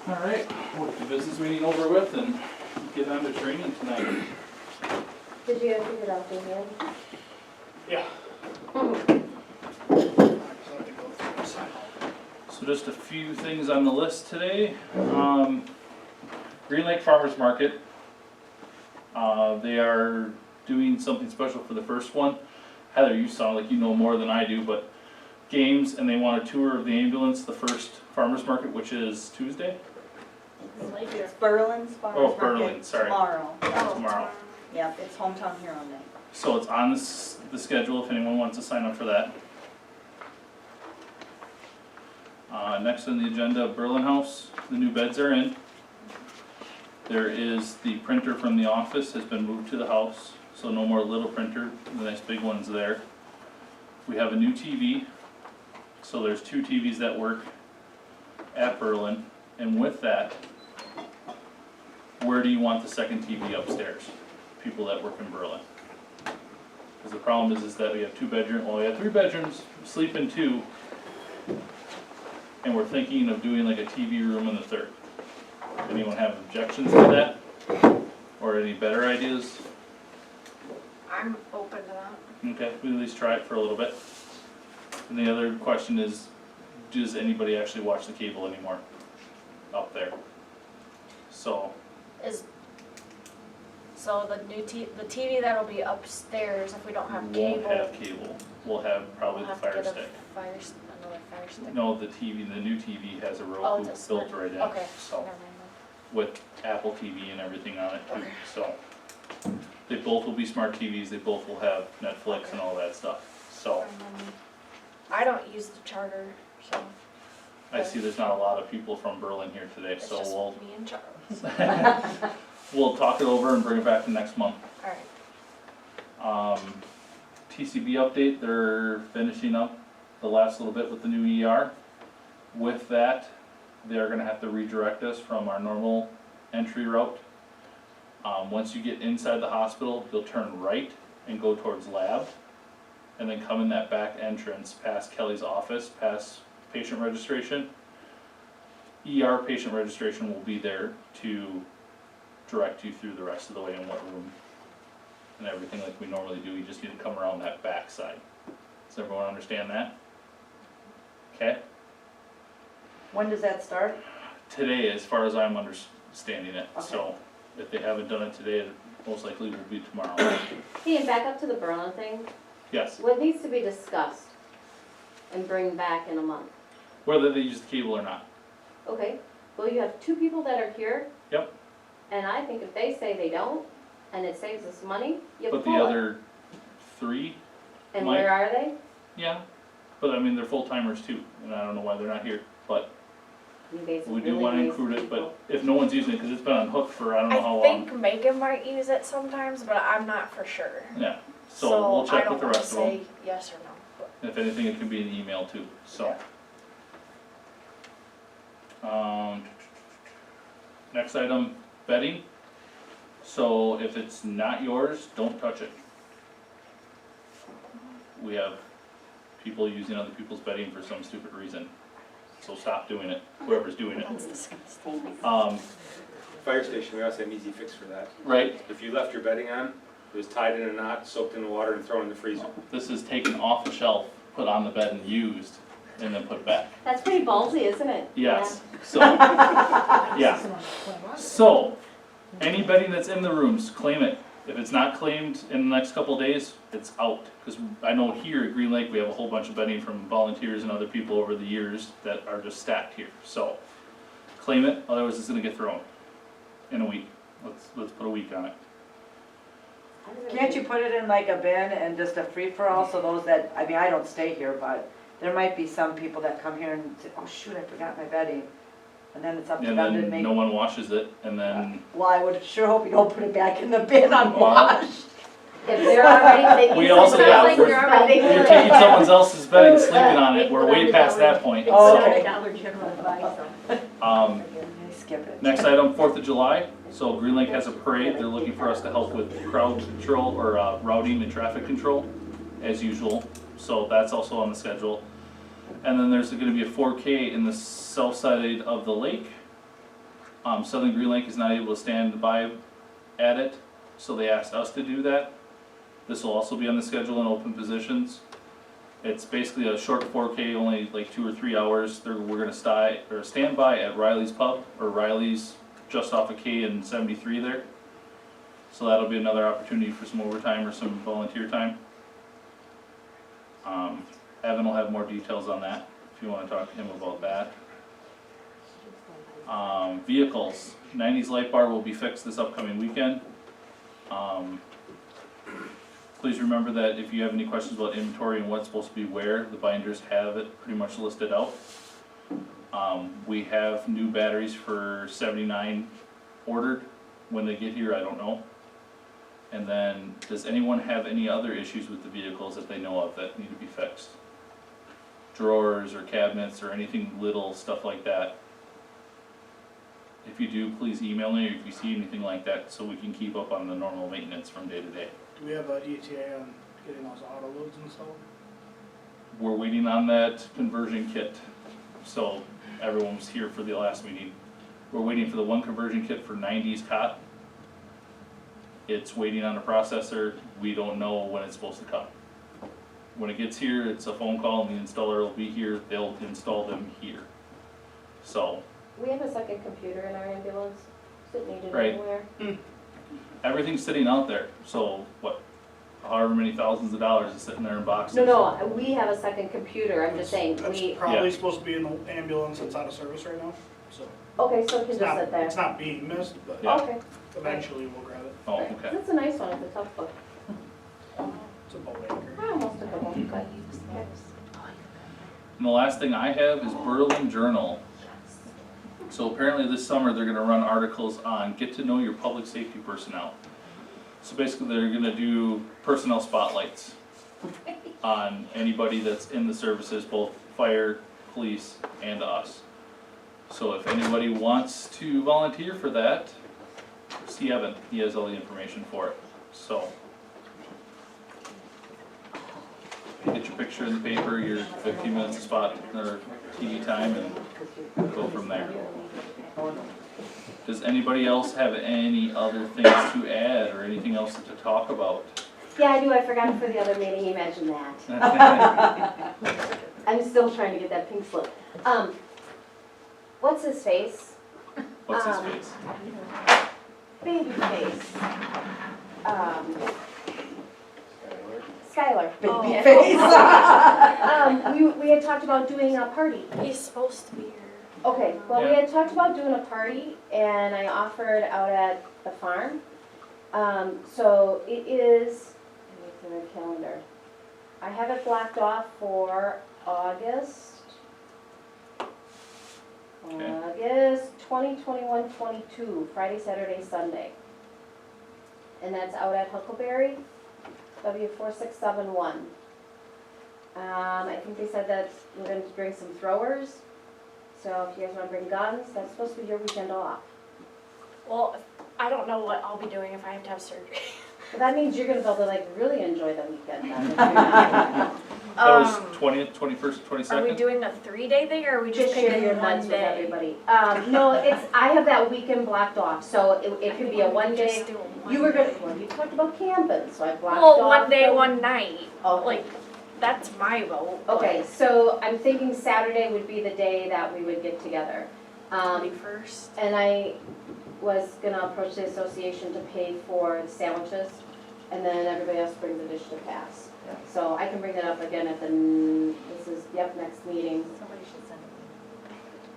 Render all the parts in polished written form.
Alright, we'll get the business meeting over with and get on to training tonight. Did you guys figure out the end? Yeah. So just a few things on the list today. Green Lake Farmers Market. They are doing something special for the first one. Heather, you sound like you know more than I do, but games, and they want a tour of the ambulance, the first farmers market, which is Tuesday? It's Berlin's Farmers Oh, Market Berlin, sorry. tomorrow. Tomorrow. Yep, it's Hometown Hero Day. So it's on the schedule if anyone wants to sign up for that. Next on the agenda, Berlin House, the new beds are in. There is the printer from the office has been moved to the house, so no more little printer, the nice big one's there. We have a new TV, so there's 2 TVs that work at Berlin, and with that, where do you want the second TV upstairs? People that work in Berlin. Because the problem is that we have 2 bedrooms, well, we have 3 bedrooms, sleep in 2, and we're thinking of doing like a TV room in the 3rd. Anyone have objections to that? Or any better ideas? I'm open to that. Okay, we can at least try it for a little bit. And the other question is, does anybody actually watch the cable anymore up there? So, So the the TV that'll be upstairs, if we don't have we won't cable, have cable, we'll have probably we'll the have to Fire get Stick. another Fire Stick. No, the TV, the new TV has a Oh, Roku it's a built smart- right in, Okay, so, never mind with Apple TV and everything on it too, Okay. so. They both will be smart TVs, they both will have Netflix and all that stuff, so. then. I don't use the charter, so I see there's not a lot of people from Berlin here today, it's so just we'll, me and Charles. we'll talk it over and bring it back to next month. Alright, TCB update, they're finishing up the last little bit with the new ER. With that, they're gonna have to redirect us from our normal entry route. Once you get inside the hospital, you'll turn right and go towards lab. And then come in that back entrance, past Kelly's office, past patient registration. ER patient registration will be there to direct you through the rest of the way in what room and everything like we normally do. You just need to come around that back side. Does everyone understand that? Okay? When does that start? Today, as far as I'm understanding it, Okay. so if they haven't done it today, it most likely will be tomorrow. Hey, and back up to the Berlin thing, Yes, what needs to be discussed and bring back in a month? whether they use the cable or not. Okay, well, you have 2 people that are here. Yep. And I think if they say they don't, and it saves us money, you pull But it. the other 3, And Mike? where are they? yeah, but I mean, they're full timers too, and I don't know why they're not here, but You guys we do really wanna waste include it, people. but if no one's using it, cause it's been on hook for I don't know how I long. think Megan might use it sometimes, but I'm not for sure. Yeah, so we'll check with the rest of them. I don't wanna say yes or no, but If anything, it can be an email too, so. Next item, bedding. So if it's not yours, don't touch it. We have people using other people's bedding for some stupid reason, so stop doing it, whoever's doing it. that's disgusting. Fire station, we also have an easy fix for that. Right, If you left your bedding on, it was tied in a knot, soaked in the water and thrown in the freezer. this is taken off the shelf, put on the bed and used, and then put back. That's pretty ballsy, isn't it? Yes, so, yeah. So, any bedding that's in the rooms, claim it. If it's not claimed in the next couple of days, it's out. Cause I know here at Green Lake, we have a whole bunch of bedding from volunteers and other people over the years that are just stacked here, so. Claim it, otherwise it's gonna get thrown in a week. Let's put a week on it. Can't you put it in like a bin and just a free-for-all, so those that, I mean, I don't stay here, but there might be some people that come here and say, oh shoot, I forgot my bedding. And then it's up to And them to then make. no one washes it, and then, Well, I would sure hope you don't put it back in the bin unwashed. If they're already thinking. We also sounds have- like they're already you're thinking. taking someone else's bedding, sleeping on it, we're way past that point, Oh, so. okay. Dollar General advice Skip it. Next item, 4th of July, so Green Lake has a parade, they're looking for us to help with crowd control or routing and traffic control, as usual, so that's also on the schedule. And then there's gonna be a 4K in the south side of the lake, Southern Green Lake is not able to stand by at it, so they asked us to do that. This will also be on the schedule in open positions. It's basically a short 4K, only like 2 or 3 hours. We're gonna stand by at Riley's Pub, or Riley's just off of K and 73 there. So that'll be another opportunity for some overtime or some volunteer time. Evan will have more details on that, if you wanna talk to him about that. Vehicles, 90s Light Bar will be fixed this upcoming weekend. Please remember that if you have any questions about inventory and what's supposed to be where, the binders have it pretty much listed out. We have new batteries for 79 ordered. When they get here, I don't know. And then, does anyone have any other issues with the vehicles that they know of that need to be fixed? Drawers or cabinets or anything little, stuff like that. If you do, please email me if you see anything like that so we can keep up on the normal maintenance from day to day. Do we have an ETA on getting those auto loads installed? We're waiting on that conversion kit, so everyone was here for the last meeting. We're waiting for the one conversion kit for 90s cot. It's waiting on a processor. We don't know when it's supposed to come. When it gets here, it's a phone call and the installer will be here. They'll install them here. So We have a second computer in our ambulance, doesn't need it Right. anywhere. everything's sitting out there. So what, however many thousands of dollars is sitting there in boxes. No, we have a second computer, I'm just saying, That's we, probably Yeah. supposed to be in the ambulance that's out of service right now, so. okay, so it can It's just not, sit there. it's not being missed, but Yeah. Okay. eventually we'll grab it. Oh, Right. okay. That's a nice one, it's a tough book. It's a boat anchor. I almost took a book, but, okay. And the last thing I have is Berlin Journal. So apparently this summer, they're gonna run articles on get to know your public safety personnel. So basically, they're gonna do personnel spotlights on anybody that's in the services, both fire, police, and us. So if anybody wants to volunteer for that, see Evan, he has all the information for it, so. Get your picture in the paper, your 15 minutes of spot, or TV time, and go from there. Does anybody else have any other things to add, or anything else to talk about? Yeah, I do, I forgot for the other meeting, you mentioned that. I'm still trying to get that pink slip. What's his face? What's his face? Baby face. Skylar. Baby Yeah. face. We had talked about doing a party. He's supposed to be here. Okay, well, we Yeah. had talked about doing a party, and I offered out at the farm. So it is, let me look at the calendar. I have it blocked off for August. Okay. August 22, Friday, Saturday, Sunday. And that's out at Huckleberry, W4671. I think they said that we're going to bring some throwers. So if you guys want to bring guns, that's supposed to be your weekend off. Well, I don't know what I'll be doing if I have to have surgery. But that means you're going to be able to like really enjoy the weekend then. if you're not- That was 20th, 21st, Are we 22nd? doing a 3-day thing, or are we just Just share picking your one notes with day? everybody. No, I have that weekend blocked off, so it could be a one day. Just do a You were one gonna, well, you talked about camping, so I blocked Well, off. one day, the- one night. Oh, Like, that's my vote. okay, so I'm thinking Saturday would be the day that we would get together. 21st. And I was gonna approach the association to pay for the sandwiches, and then everybody else brings a dish to pass. So I can bring that up again at the, next meeting. Somebody should send it.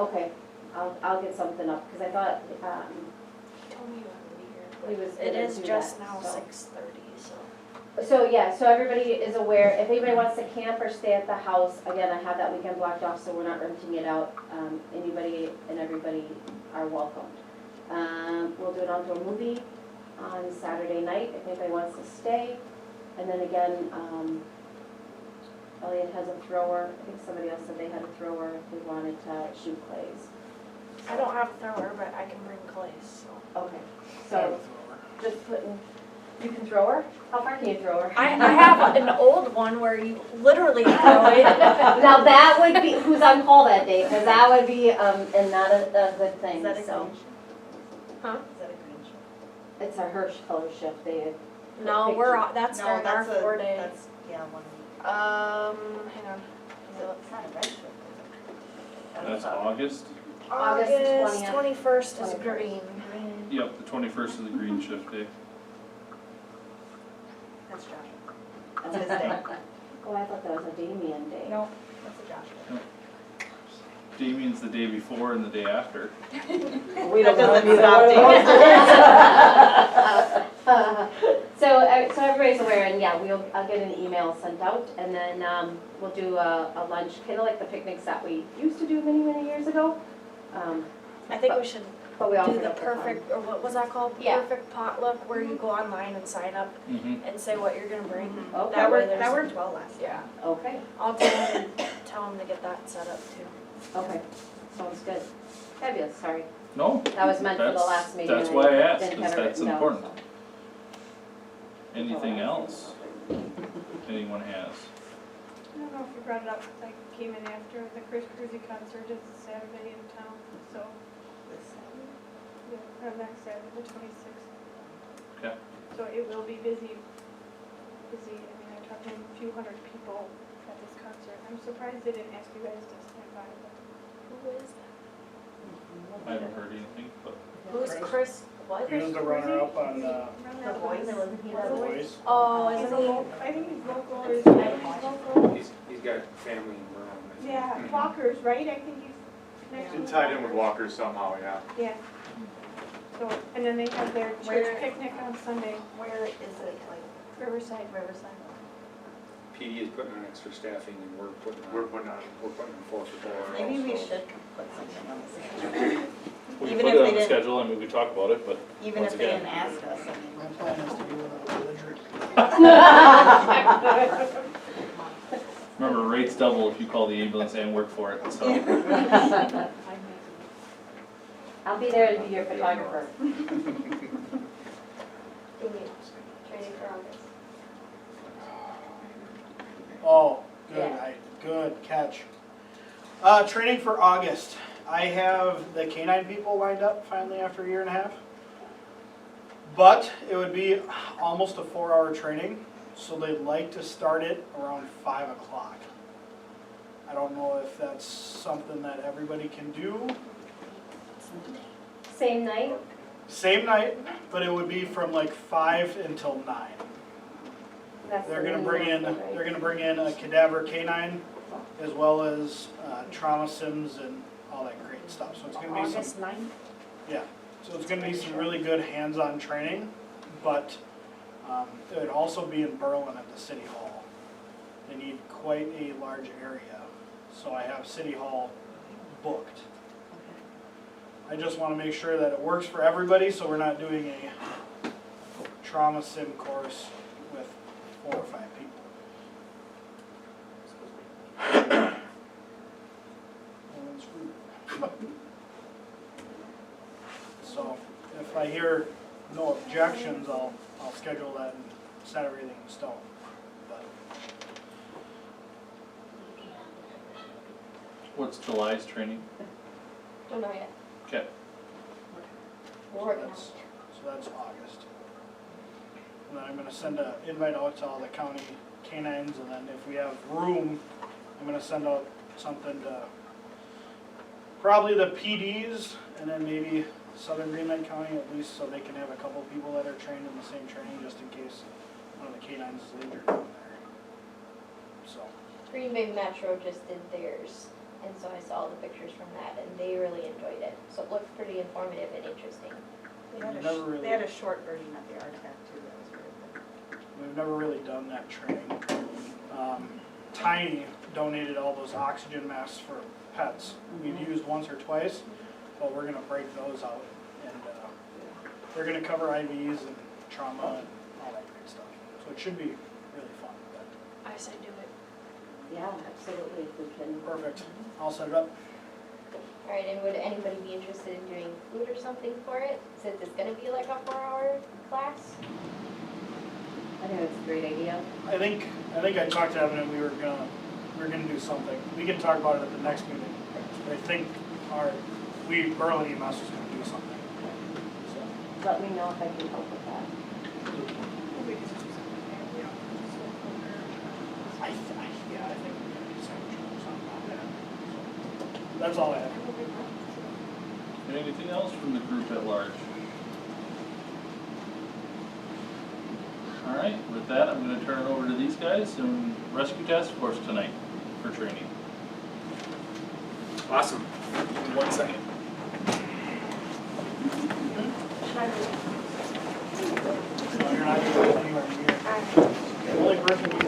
Okay, I'll get something up, because I thought, He told me you had to be he here. was It gonna is do just that, now so. 6:30, so. So, yeah, so everybody is aware, if anybody wants to camp or stay at the house, again, I have that weekend blocked off, so we're not renting it out. Anybody and everybody are welcomed. We'll do it onto a movie on Saturday night, if anybody wants to stay. And then again, Elliot has a thrower, I think somebody else said they had a thrower if we wanted to shoot clays. I don't have a thrower, but I can bring clays, so. Okay, so just putting, you can throw her? How far can you throw her? I have an old one where you literally throw it. Now that would be, who's on call that day, because that would be, and not a good thing, Is that so. extension? Huh? Is that a green shift? It's a Hirsch fellowship, they, No, that's No, during our that's a- 4-day. That's, yeah, 1 week. Hang on. It's not a red shift, is it? That's August. August August 20th. 21st is 21st. green. Green, Yep, the 21st is the green shift day. that's Joshua. That's his day. oh, I thought that was a Damien day. No, that's a Joshua. Damien's the day before and the day after. We don't That doesn't know stop So everybody's aware, and yeah, I'll get an email sent out, and then, we'll do a lunch, kinda like the picnics that we used to do many, many years ago. I think we should But we do offered the up the fun. perfect, or what was that called? Yeah. Perfect potluck, where you go online and sign up Mm-hmm. and say what you're gonna bring. Okay. That way That there's, worked well last year. yeah, Okay, I'll tell them to get that set up too. okay, sounds good. Fabulous, sorry. No, That was meant for the That's- last meeting. that's and why I asked, didn't 'cause have it that's written down, important. so. anything else anyone has? I don't know if you brought it up, I came in after the Chris Cruzy concert is Saturday in town, so, yeah, next Saturday, the 26th. Okay. So it will be busy, I mean, I'm talking a few hundred people at this concert. I'm surprised they didn't ask you guys to stand by, but Who is that? I haven't heard anything, but Who's Chris, what? He was the runner-up on, The voice, wasn't he The that way? Voice. Oh, he's isn't a he? local, I think he's local, or his family's local. He's got family in Berlin. I think. Yeah, Walker's, right? I think he's connected. It's tied in with Walker somehow, yeah. Yeah. So, and then they have their Where- church picnic on Sunday, Where is it, like Riverside. Riverside? PD is putting on extra staffing and we're putting We're on putting on, 4 for 4. Maybe we also. should put something on the schedule. we Even put if it on they the didn't- schedule and we could talk about it, but Even Once if they again. didn't ask us, I mean. my plan is to do it on the remember, rates double if you call the ambulance and work for it, so. I'll be there to be your photographer. Training for August. Oh, good, Yeah. good catch. Training for August. I have the canine people lined up finally after a year and a half. But it would be almost a 4-hour training, so they'd like to start it around 5 o'clock. I don't know if that's something that everybody can do. Same night? Same night, but it would be from like 5 until 9. That's They're the gonna new bring in, one, right? they're gonna bring in a cadaver canine, as well as trauma sims and all that great stuff. So it's gonna be some, August 9th? so it's gonna be some really good hands-on training, but it would also be in Berlin at the City Hall. They need quite a large area, so I have City Hall booked. I just wanna make sure that it works for everybody, so we're not doing a trauma sim course with 4 or 5 people. No one's rude. So, if I hear no objections, I'll schedule that and set everything in stone. But What's July's training? Don't know yet. Okay, We're working on that's, it. so that's August. And then I'm gonna send an invite out to all the county canines, and then if we have room, I'm gonna send out something to probably the PDs, and then maybe Southern Greenland County, at least so they can have a couple people that are trained in the same training, just in case one of the canines is injured down there. So, Green Bay Metro just did theirs, and so I saw the pictures from that, and they really enjoyed it. So it looked pretty informative and interesting. They had a short version of the RTAC too, that was really good. we've never really done that training. Tiny donated all those oxygen masks for pets. We've used once or twice, but we're gonna break those out, and they're gonna cover IVs and trauma and all that great stuff. So it should be really fun. But I say do it. Yeah, absolutely, if we can. perfect. I'll set it up. All right, and would anybody be interested in doing food or something for it, since it's gonna be like a 4-hour class? I think that's a great idea. I think I talked to Evan and we were gonna do something. We can talk about it at the next meeting. But I think Berlin EMS was gonna do something. So let me know if I can help with that. We could just do something there, you know, so over, I think we can sandwich or something like that. So, that's all I have. Anything else from the group at large? All right, with that, I'm gonna turn it over to these guys and Rescue Task Force tonight for training. Awesome. 1 second. No, you're not going anywhere near. The only person you